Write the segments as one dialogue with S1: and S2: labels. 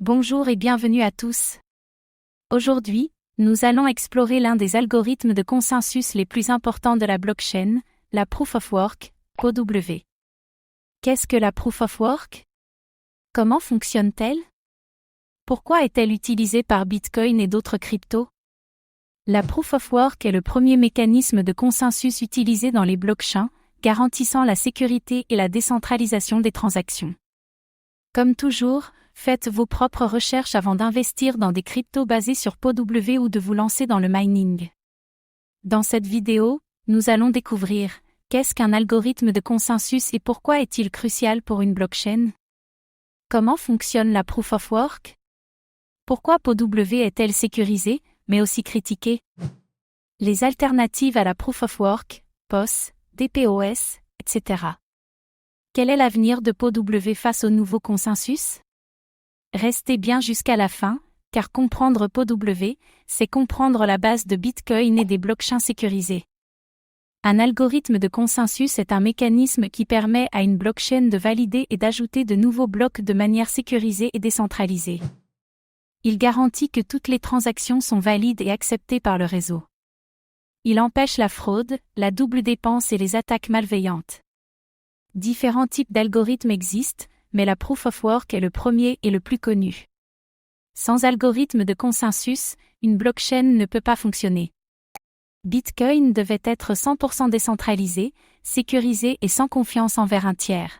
S1: Bonjour et bienvenue à tous. Aujourd'hui, nous allons explorer l'un des algorithmes de consensus les plus importants de la blockchain, la Proof of Work, POW. Qu'est-ce que la Proof of Work? Comment fonctionne-t-elle? Pourquoi est-elle utilisée par Bitcoin et d'autres cryptos? La Proof of Work est le premier mécanisme de consensus utilisé dans les blockchains, garantissant la sécurité et la décentralisation des transactions. Comme toujours, faites vos propres recherches avant d'investir dans des cryptos basés sur POW ou de vous lancer dans le mining. Dans cette vidéo, nous allons découvrir qu'est-ce qu'un algorithme de consensus et pourquoi est-il crucial pour une blockchain? Comment fonctionne la Proof of Work? Pourquoi POW est-elle sécurisée, mais aussi critiquée? Les alternatives à la Proof of Work, POS, DPoS, etc. Quel est l'avenir de POW face au nouveau consensus? Restez bien jusqu'à la fin, car comprendre POW, c'est comprendre la base de Bitcoin et des blockchains sécurisés. Un algorithme de consensus est un mécanisme qui permet à une blockchain de valider et d'ajouter de nouveaux blocs de manière sécurisée et décentralisée. Il garantit que toutes les transactions sont valides et acceptées par le réseau. Il empêche la fraude, la double dépense et les attaques malveillantes. Différents types d'algorithmes existent, mais la Proof of Work est le premier et le plus connu. Sans algorithme de consensus, une blockchain ne peut pas fonctionner. Bitcoin devait être 100% décentralisé, sécurisé et sans confiance envers un tiers.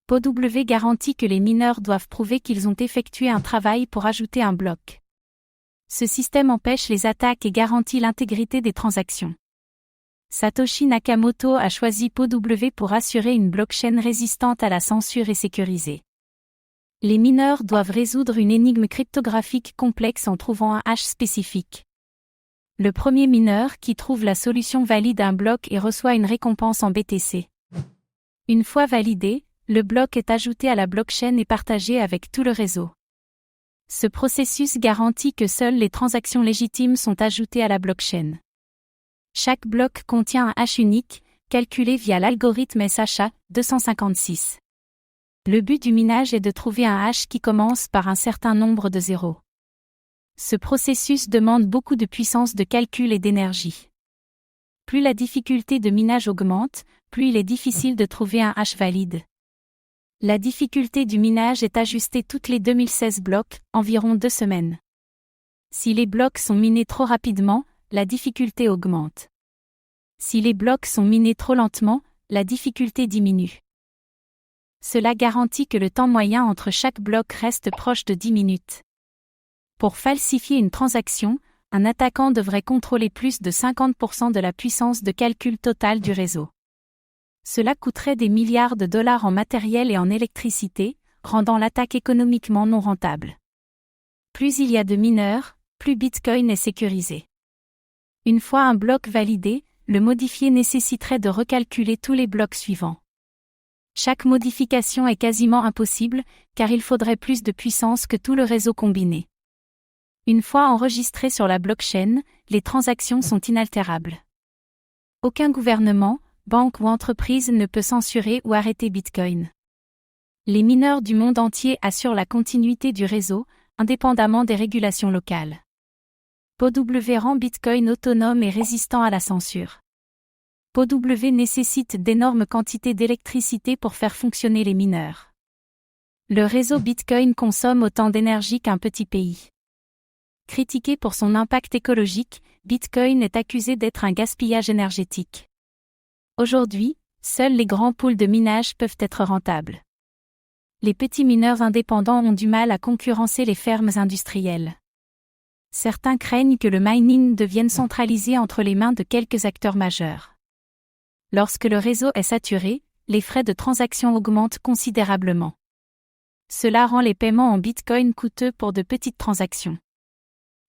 S1: POW garantit que les mineurs doivent prouver qu'ils ont effectué un travail pour ajouter un bloc. Ce système empêche les attaques et garantit l'intégrité des transactions. Satoshi Nakamoto a choisi POW pour assurer une blockchain résistante à la censure et sécurisée. Les mineurs doivent résoudre une énigme cryptographique complexe en trouvant un hash spécifique. Le premier mineur qui trouve la solution valide un bloc et reçoit une récompense en BTC. Une fois validé, le bloc est ajouté à la blockchain et partagé avec tout le réseau. Ce processus garantit que seules les transactions légitimes sont ajoutées à la blockchain. Chaque bloc contient un hash unique, calculé via l'algorithme SHA-256. Le but du minage est de trouver un hash qui commence par un certain nombre de zéros. Ce processus demande beaucoup de puissance de calcul et d'énergie. Plus la difficulté de minage augmente, plus il est difficile de trouver un hash valide. La difficulté du minage est ajustée toutes les 2016 blocs, environ 2 semaines. Si les blocs sont minés trop rapidement, la difficulté augmente. Si les blocs sont minés trop lentement, la difficulté diminue. Cela garantit que le temps moyen entre chaque bloc reste proche de 10 minutes. Pour falsifier une transaction, un attaquant devrait contrôler plus de 50% de la puissance de calcul totale du réseau. Cela coûterait des milliards de dollars en matériel et en électricité, rendant l'attaque économiquement non rentable. Plus il y a de mineurs, plus Bitcoin est sécurisé. Une fois un bloc validé, le modifier nécessiterait de recalculer tous les blocs suivants. Chaque modification est quasiment impossible, car il faudrait plus de puissance que tout le réseau combiné. Une fois enregistrées sur la blockchain, les transactions sont inaltérables. Aucun gouvernement, banque ou entreprise ne peut censurer ou arrêter Bitcoin. Les mineurs du monde entier assurent la continuité du réseau, indépendamment des régulations locales. POW rend Bitcoin autonome et résistant à la censure. POW nécessite d'énormes quantités d'électricité pour faire fonctionner les mineurs. Le réseau Bitcoin consomme autant d'énergie qu'un petit pays. Critiqué pour son impact écologique, Bitcoin est accusé d'être un gaspillage énergétique. Aujourd'hui, seuls les grands pools de minage peuvent être rentables. Les petits mineurs indépendants ont du mal à concurrencer les fermes industrielles. Certains craignent que le mining devienne centralisé entre les mains de quelques acteurs majeurs. Lorsque le réseau est saturé, les frais de transaction augmentent considérablement. Cela rend les paiements en Bitcoin coûteux pour de petites transactions.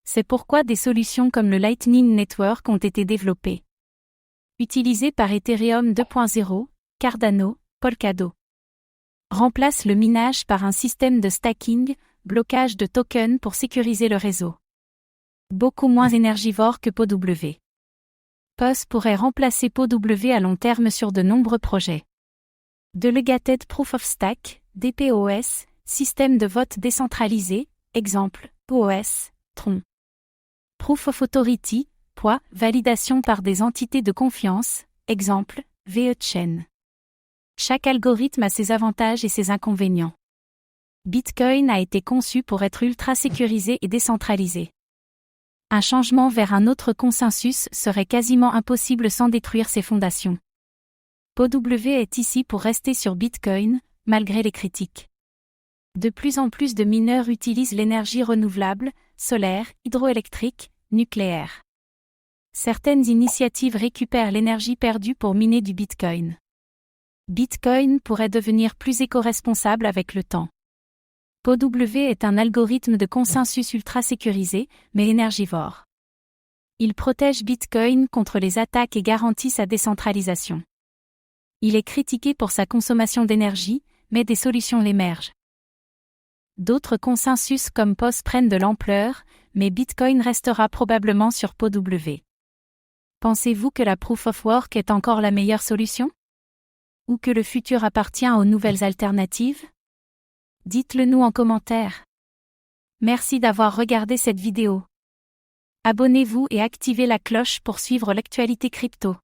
S1: C'est pourquoi des solutions comme le Lightning Network ont été développées. Utilisées par Ethereum 2.0, Cardano, Polkadot. Remplace le minage par un système de stacking, blocage de tokens pour sécuriser le réseau. Beaucoup moins énergivore que POW. POS pourrait remplacer POW à long terme sur de nombreux projets. Delegated Proof of Stake, DPoS, Système de vote décentralisé, exemple, POS, Tron. Proof of Authority, poids, validation par des entités de confiance, exemple, VeChain. Chaque algorithme a ses avantages et ses inconvénients. Bitcoin a été conçu pour être ultra sécurisé et décentralisé. Un changement vers un autre consensus serait quasiment impossible sans détruire ses fondations. POW est ici pour rester sur Bitcoin, malgré les critiques. De plus en plus de mineurs utilisent l'énergie renouvelable, solaire, hydroélectrique, nucléaire. Certaines initiatives récupèrent l'énergie perdue pour miner du Bitcoin. Bitcoin pourrait devenir plus éco-responsable avec le temps. POW est un algorithme de consensus ultra sécurisé, mais énergivore. Il protège Bitcoin contre les attaques et garantit sa décentralisation. Il est critiqué pour sa consommation d'énergie, mais des solutions l'émergent. D'autres consensus comme POS prennent de l'ampleur, mais Bitcoin restera probablement sur POW. Pensez-vous que la Proof of Work est encore la meilleure solution? Ou que le futur appartient aux nouvelles alternatives? Dites-le nous en commentaire. Merci d'avoir regardé cette vidéo. Abonnez-vous et activez la cloche pour suivre l'actualité crypto.